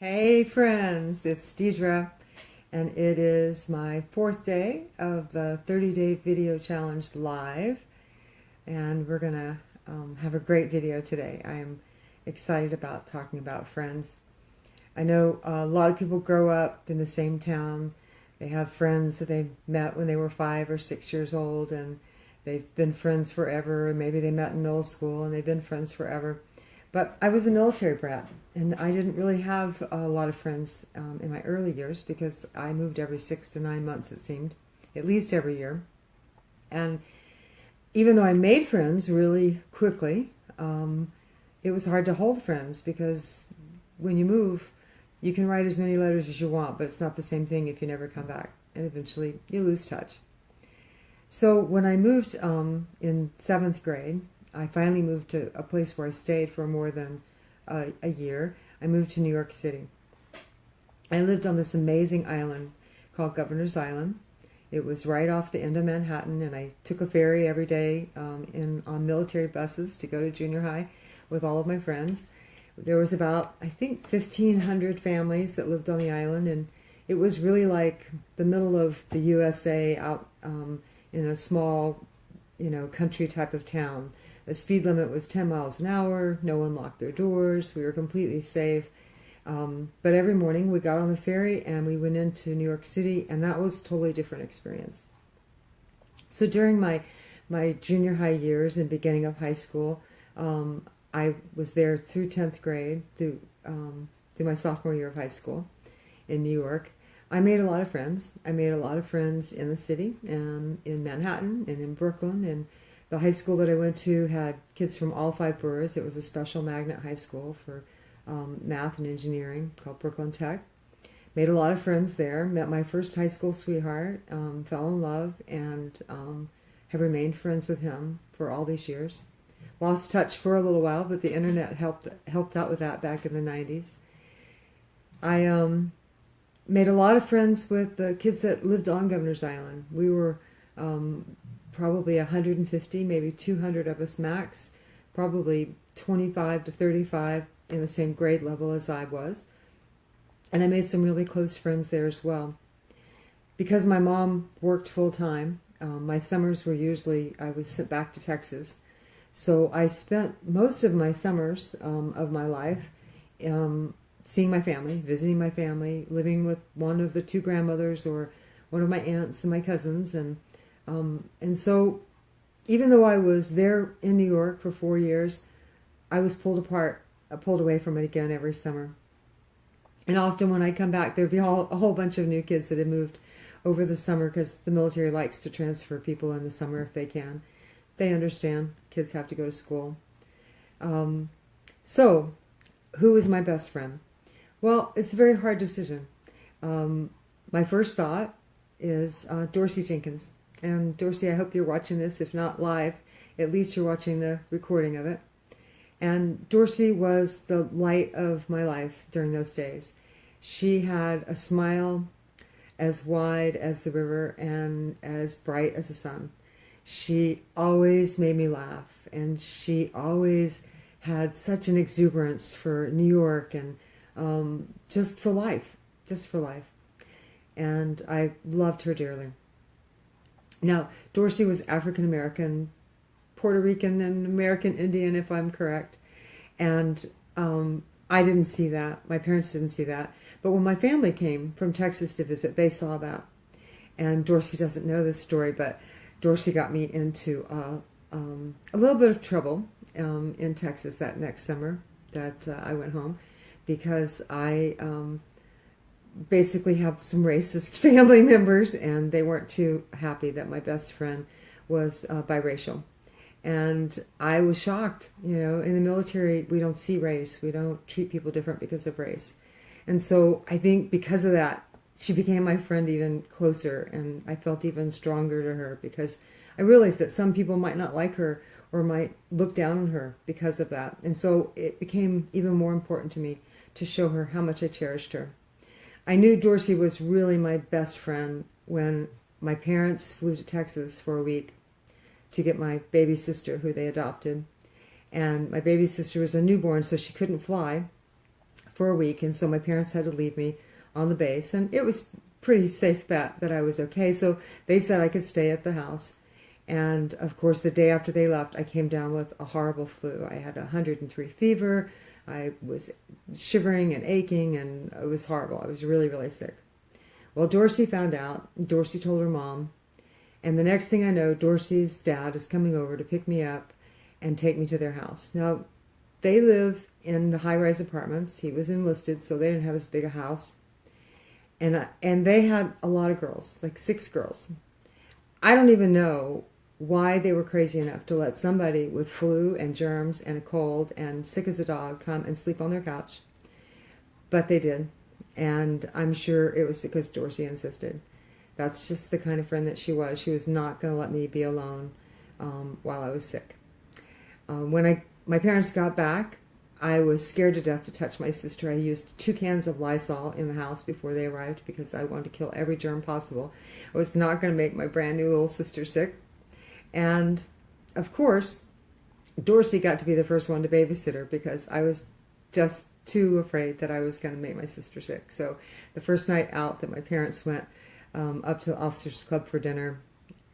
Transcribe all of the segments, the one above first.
Hey friends, it's Deidre, and it is my fourth day of the 30-day video challenge live, and we're gonna have a great video today. I am excited about talking about friends. I know a lot of people grow up in the same town. They have friends that they met when they were 5 or 6 years old, and they've been friends forever, and maybe they met in middle school and they've been friends forever. But I was a military brat, and I didn't really have a lot of friends in my early years because I moved every 6 to 9 months, it seemed, at least every year. And even though I made friends really quickly, it was hard to hold friends because when you move, you can write as many letters as you want, but it's not the same thing if you never come back, and eventually you lose touch. So when I moved in 7th grade, I finally moved to a place where I stayed for more than a year. I moved to New York City. I lived on this amazing island called Governor's Island. It was right off the end of Manhattan, and I took a ferry every day on military buses to go to junior high with all of my friends. There was about, I think, 1,500 families that lived on the island, and it was really like the middle of the USA out in a small, country type of town. The speed limit was 10 miles an hour. No one locked their doors. We were completely safe. But every morning we got on the ferry and we went into New York City, and that was a totally different experience. So during my junior high years and beginning of high school, I was there through 10th grade, through my sophomore year of high school in New York. I made a lot of friends. I made a lot of friends in the city, and in Manhattan and in Brooklyn, and the high school that I went to had kids from all 5 boroughs. It was a special magnet high school for math and engineering called Brooklyn Tech. Made a lot of friends there. Met my first high school sweetheart. Fell in love, and have remained friends with him for all these years. Lost touch for a little while, but the internet helped out with that back in the 90s. I made a lot of friends with the kids that lived on Governor's Island. We were probably 150, maybe 200 of us max, probably 25 to 35 in the same grade level as I was. And I made some really close friends there as well. Because my mom worked full time, my summers were usually, I was sent back to Texas. So I spent most of my summers of my life seeing my family, visiting my family, living with one of the 2 grandmothers or one of my aunts and my cousins. And so even though I was there in New York for 4 years, I was pulled away from it again every summer. And often when I come back, there'd be a whole bunch of new kids that had moved over the summer because the military likes to transfer people in the summer if they can. They understand kids have to go to school. So who is my best friend? Well, it's a very hard decision. My first thought is Dorsey Jenkins. And Dorsey, I hope you're watching this, if not live, at least you're watching the recording of it. And Dorsey was the light of my life during those days. She had a smile as wide as the river and as bright as the sun. She always made me laugh, and she always had such an exuberance for New York and just for life. And I loved her dearly. Now, Dorsey was African American, Puerto Rican, and American Indian, if I'm correct. And I didn't see that. My parents didn't see that. But when my family came from Texas to visit, they saw that. And Dorsey doesn't know this story, but Dorsey got me into a little bit of trouble in Texas that next summer that I went home, because I basically have some racist family members, and they weren't too happy that my best friend was biracial. And I was shocked. In the military, we don't see race. We don't treat people different because of race. And so I think because of that, she became my friend even closer, and I felt even stronger to her because I realized that some people might not like her or might look down on her because of that. And so it became even more important to me to show her how much I cherished her. I knew Dorsey was really my best friend when my parents flew to Texas for a week to get my baby sister, who they adopted. And my baby sister was a newborn, so she couldn't fly for a week, and so my parents had to leave me on the base, and it was pretty safe bet that I was okay. So they said I could stay at the house. And of course, the day after they left, I came down with a horrible flu. I had 103 fever. I was shivering and aching, and it was horrible. I was really, really sick. Well, Dorsey found out. Dorsey told her mom. And the next thing I know, Dorsey's dad is coming over to pick me up and take me to their house. Now, they live in the high-rise apartments. He was enlisted, so they didn't have as big a house. And they had a lot of girls, like 6 girls. I don't even know why they were crazy enough to let somebody with flu and germs and a cold and sick as a dog come and sleep on their couch. But they did. And I'm sure it was because Dorsey insisted. That's just the kind of friend that she was. She was not going to let me be alone while I was sick. When my parents got back, I was scared to death to touch my sister. I used 2 cans of Lysol in the house before they arrived because I wanted to kill every germ possible. I was not going to make my brand new little sister sick. And of course, Dorsey got to be the first one to babysit her because I was just too afraid that I was going to make my sister sick. So the first night out that my parents went up to the Officers Club for dinner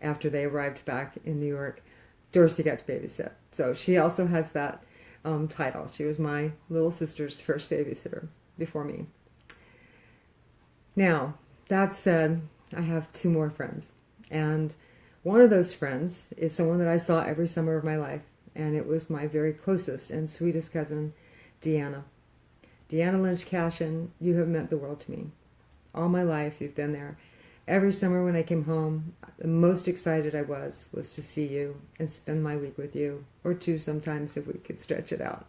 after they arrived back in New York, Dorsey got to babysit. So she also has that title. She was my little sister's first babysitter before me. Now, that said, I have 2 more friends. And one of those friends is someone that I saw every summer of my life. And it was my very closest and sweetest cousin, Deanna. Deanna Lynch Cashin, you have meant the world to me. All my life, you've been there. Every summer when I came home, the most excited I was to see you and spend my week with you, or 2 sometimes if we could stretch it out.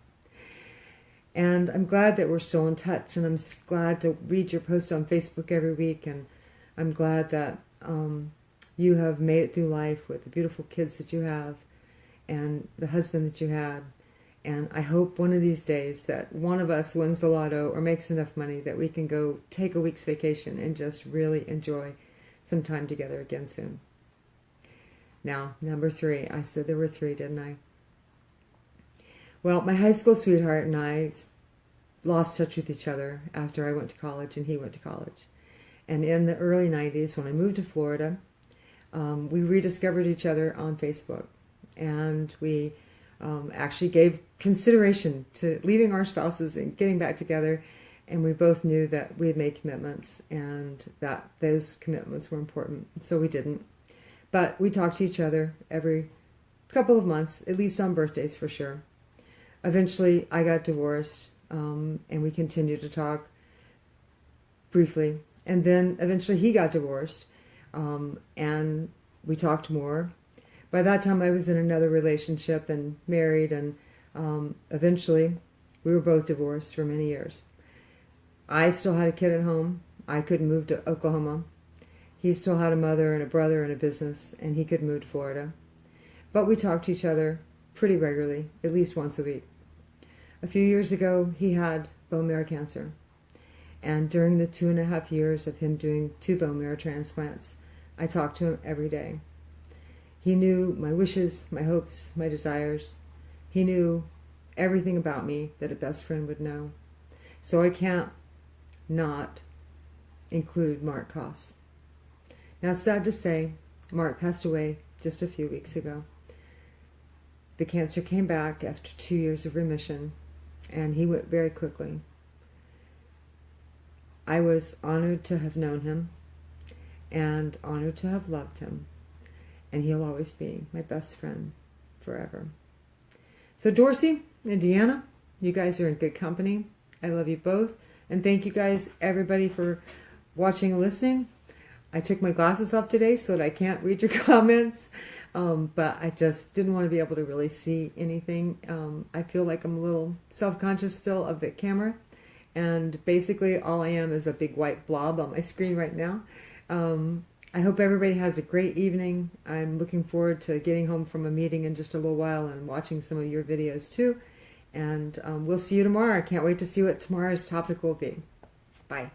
And I'm glad that we're still in touch, and I'm glad to read your post on Facebook every week, and I'm glad that you have made it through life with the beautiful kids that you have and the husband that you had. And I hope one of these days that one of us wins the lotto or makes enough money that we can go take a week's vacation and just really enjoy some time together again soon. Now, number 3. I said there were 3, didn't I? Well, my high school sweetheart and I lost touch with each other after I went to college and he went to college. And in the early 90s, when I moved to Florida, we rediscovered each other on Facebook. And we actually gave consideration to leaving our spouses and getting back together. And we both knew that we had made commitments and that those commitments were important. So we didn't. But we talked to each other every couple of months, at least on birthdays for sure. Eventually, I got divorced, and we continued to talk briefly. And then eventually he got divorced, and we talked more. By that time, I was in another relationship and married, and eventually we were both divorced for many years. I still had a kid at home. I couldn't move to Oklahoma. He still had a mother and a brother and a business, and he could move to Florida. But we talked to each other pretty regularly, at least once a week. A few years ago, he had bone marrow cancer. And during the 2.5 years of him doing 2 bone marrow transplants, I talked to him every day. He knew my wishes, my hopes, my desires. He knew everything about me that a best friend would know. So I can't not include Mark Koss. Now, sad to say, Mark passed away just a few weeks ago. The cancer came back after 2 years of remission, and he went very quickly. I was honored to have known him and honored to have loved him, and he'll always be my best friend forever. So Dorsey and Deanna, you guys are in good company. I love you both, and thank you guys, everybody, for watching and listening. I took my glasses off today so that I can't read your comments, but I just didn't want to be able to really see anything. I feel like I'm a little self-conscious still of the camera, and basically all I am is a big white blob on my screen right now. I hope everybody has a great evening. I'm looking forward to getting home from a meeting in just a little while and watching some of your videos too. And we'll see you tomorrow. I can't wait to see what tomorrow's topic will be. Bye.